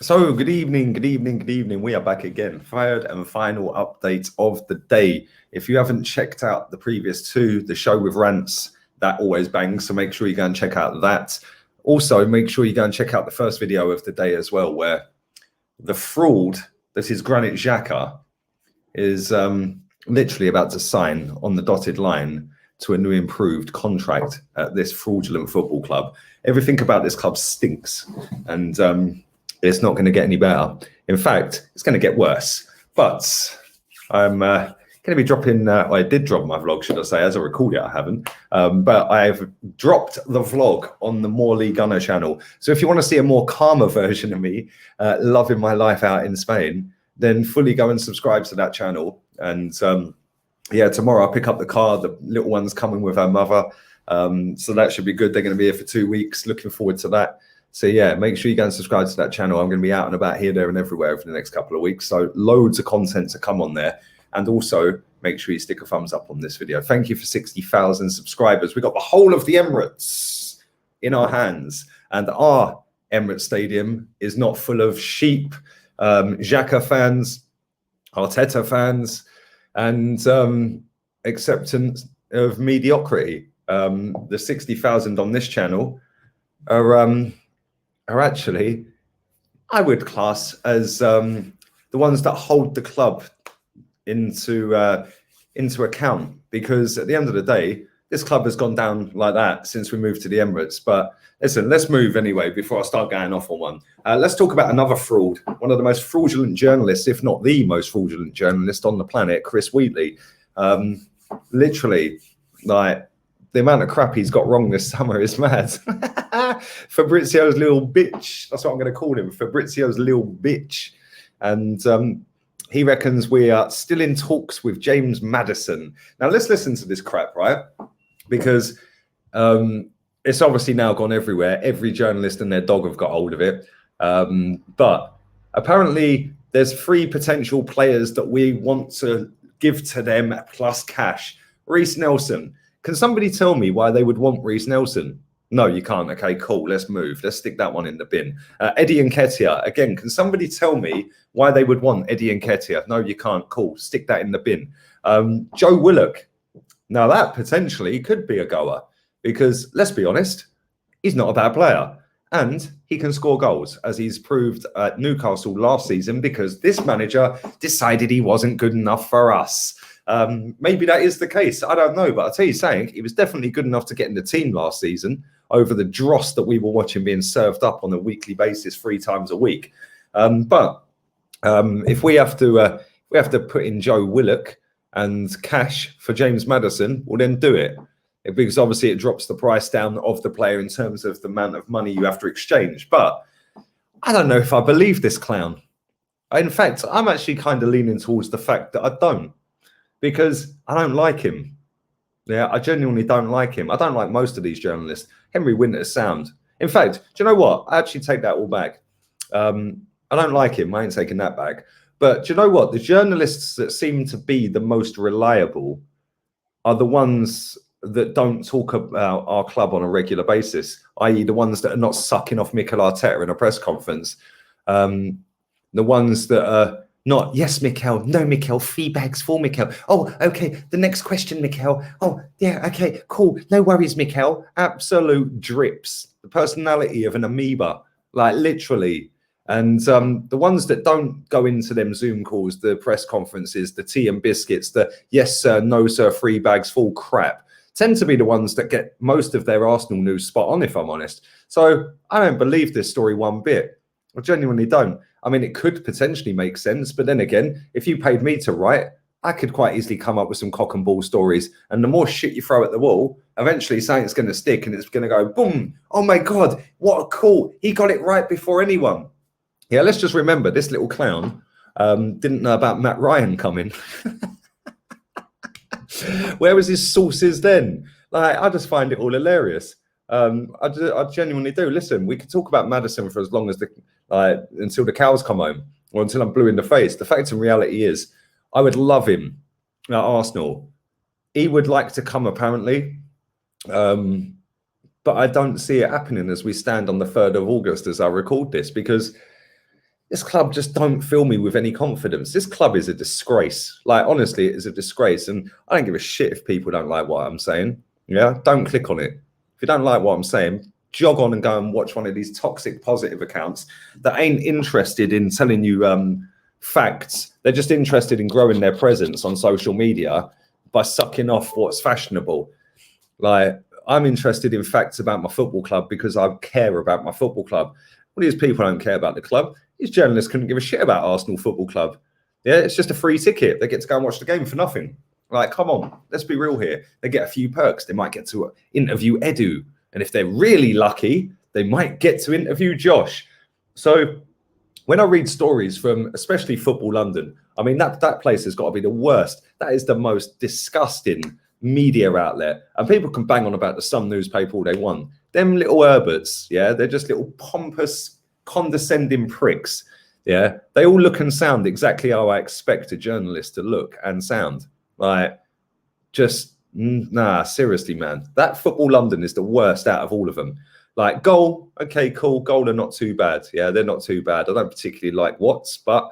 So, good evening, good evening, good evening. We are back again. Third and final update of the day. If you haven't checked out the previous two, the show with rants, that always bangs. So make sure you go and check out that. Also, make sure you go and check out the first video of the day as well, where the fraud that is Granit Xhaka is literally about to sign on the dotted line to a new improved contract at this fraudulent football club. Everything about this club stinks, and it's not going to get any better. In fact, it's going to get worse. But I'm going to be dropping, well, I did drop my vlog, should I say. As I record it, I haven't. But I've dropped the vlog on the Morley Gunner channel. So if you want to see a more calmer version of me, loving my life out in Spain, then fully go and subscribe to that channel. And yeah, tomorrow I'll pick up the car. The little one's coming with her mother. So that should be good. They're going to be here for 2 weeks. Looking forward to that. So yeah, make sure you go and subscribe to that channel. I'm going to be out and about here, there and everywhere for the next couple of weeks. So loads of content to come on there. And also make sure you stick a thumbs up on this video. Thank you for 60,000 subscribers. We got the whole of the Emirates in our hands. And our Emirates Stadium is not full of sheep, Xhaka fans, Arteta fans, and acceptance of mediocrity. The 60,000 on this channel are actually, I would class as the ones that hold the club into account, because at the end of the day, this club has gone down like that since we moved to the Emirates. But listen, let's move anyway before I start going off on one. Let's talk about another fraud, one of the most fraudulent journalists, if not the most fraudulent journalist on the planet, Chris Wheatley. Literally, like, the amount of crap he's got wrong this summer is mad. Fabrizio's little bitch. That's what I'm going to call him. Fabrizio's little bitch. And he reckons we are still in talks with James Maddison. Now, let's listen to this crap, right? Because it's obviously now gone everywhere. Every journalist and their dog have got hold of it. But apparently there's 3 potential players that we want to give to them plus cash. Reece Nelson. Can somebody tell me why they would want Reece Nelson? No, you can't. Okay, cool. Let's move. Let's stick that one in the bin. Eddie Nketiah. Again, can somebody tell me why they would want Eddie Nketiah? No, you can't. Cool. Stick that in the bin. Joe Willock. Now, that potentially could be a goer because, let's be honest, he's not a bad player. And he can score goals, as he's proved at Newcastle last season, because this manager decided he wasn't good enough for us. Maybe that is the case. I don't know. But I'll tell you something, he was definitely good enough to get in the team last season over the dross that we were watching being served up on a weekly basis 3 times a week. But if we have to put in Joe Willock and cash for James Maddison, we'll then do it. Because obviously it drops the price down of the player in terms of the amount of money you have to exchange. But I don't know if I believe this clown. In fact, I'm actually kind of leaning towards the fact that I don't. Because I don't like him. Yeah, I genuinely don't like him. I don't like most of these journalists. Henry Winter's sound. In fact, do you know what? I actually take that all back. I don't like him. I ain't taking that back. But do you know what? The journalists that seem to be the most reliable are the ones that don't talk about our club on a regular basis, i.e. the ones that are not sucking off Mikel Arteta in a press conference. The ones that are not, yes, Mikel, no, Mikel, 3 bags for Mikel. Oh, okay, the next question, Mikel. Oh, yeah, okay, cool. No worries, Mikel. Absolute drips. The personality of an amoeba, like literally. And the ones that don't go into them Zoom calls, the press conferences, the tea and biscuits, the yes, sir, no, sir, 3 bags full crap, tend to be the ones that get most of their Arsenal news spot on, if I'm honest. So I don't believe this story one bit. I genuinely don't. I mean, it could potentially make sense, but then again, if you paid me to write, I could quite easily come up with some cock and ball stories. And the more shit you throw at the wall, eventually something's going to stick and it's going to go, boom, oh my God, what a call. He got it right before anyone. Yeah, let's just remember this little clown didn't know about Matt Ryan coming. Where was his sources then? Like, I just find it all hilarious. I genuinely do. Listen, we could talk about Maddison for as long as until the cows come home or until I'm blue in the face. The fact and reality is, I would love him at Arsenal. He would like to come, apparently, but I don't see it happening as we stand on the 3rd of August as I record this, because this club just don't fill me with any confidence. This club is a disgrace. Like, honestly, it is a disgrace. And I don't give a shit if people don't like what I'm saying. Yeah, don't click on it. If you don't like what I'm saying, jog on and go and watch one of these toxic positive accounts that ain't interested in telling you facts. They're just interested in growing their presence on social media by sucking off what's fashionable. Like, I'm interested in facts about my football club because I care about my football club. All these people don't care about the club. These journalists couldn't give a shit about Arsenal Football Club. Yeah, it's just a free ticket. They get to go and watch the game for nothing. Like, come on, let's be real here. They get a few perks. They might get to interview Edu. And if they're really lucky, they might get to interview Josh. So when I read stories from especially Football London, I mean, that place has got to be the worst. That is the most disgusting media outlet. And people can bang on about the Sun newspaper all they want. Them little Herberts, yeah, they're just little pompous, condescending pricks. Yeah, they all look and sound exactly how I expect a journalist to look and sound. Like, just nah, seriously, man. That Football London is the worst out of all of them. Like, Goal, okay, cool. Goal are not too bad. Yeah, they're not too bad. I don't particularly like Watts, but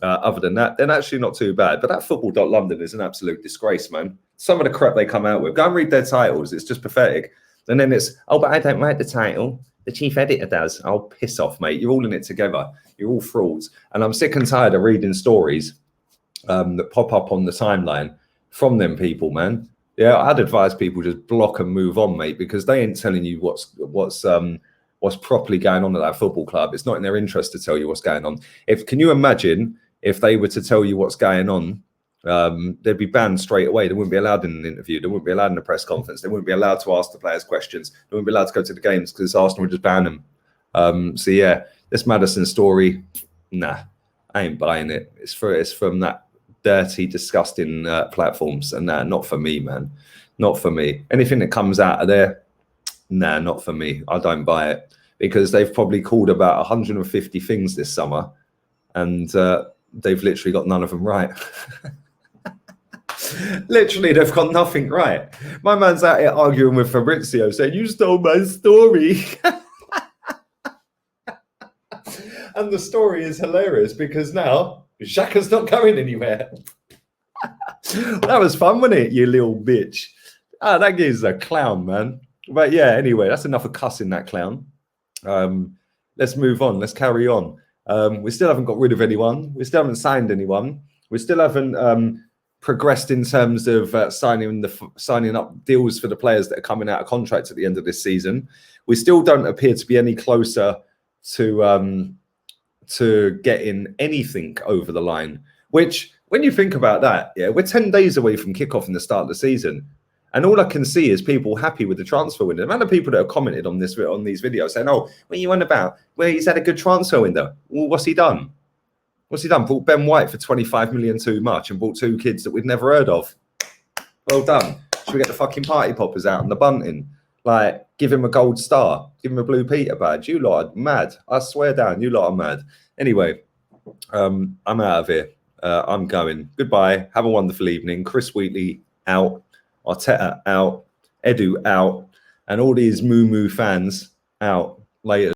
other than that, they're actually not too bad. But that Football.London is an absolute disgrace, man. Some of the crap they come out with. Go and read their titles. It's just pathetic. And then it's, oh, but I don't write the title. The chief editor does. Oh, piss off, mate. You're all in it together. You're all frauds. And I'm sick and tired of reading stories that pop up on the timeline from them people, man. Yeah, I'd advise people just block and move on, mate, because they ain't telling you what's properly going on at that football club. It's not in their interest to tell you what's going on. Can you imagine if they were to tell you what's going on? They'd be banned straight away. They wouldn't be allowed in an interview. They wouldn't be allowed in a press conference. They wouldn't be allowed to ask the players questions. They wouldn't be allowed to go to the games because Arsenal would just ban them. So yeah, this Maddison story, nah, I ain't buying it. It's from that dirty, disgusting platforms, and nah, not for me, man. Not for me. Anything that comes out of there, nah, not for me. I don't buy it because they've probably called about 150 things this summer, and they've literally got none of them right. Literally, they've got nothing right. My man's out here arguing with Fabrizio, saying, you stole my story. And the story is hilarious because now Xhaka's not going anywhere. That was fun, wasn't it, you little bitch? Ah, that guy's a clown, man. But yeah, anyway, that's enough of cussing that clown. Let's move on. Let's carry on. We still haven't got rid of anyone. We still haven't signed anyone. We still haven't progressed in terms of signing up deals for the players that are coming out of contract at the end of this season. We still don't appear to be any closer to getting anything over the line, which, when you think about that, yeah, we're 10 days away from kickoff in the start of the season. And all I can see is people happy with the transfer window. The amount of people that have commented on these videos saying, oh, what are you on about? Well, he's had a good transfer window. Well, what's he done? What's he done? Bought Ben White for 25 million too much and bought two kids that we'd never heard of. Well done. Should we get the fucking party poppers out and the bunting? Like, give him a gold star. Give him a Blue Peter badge. You lot are mad. I swear down, you lot are mad. Anyway, I'm out of here. I'm going. Goodbye. Have a wonderful evening. Chris Wheatley out. Arteta out. Edu out. And all these moo fans out. Later.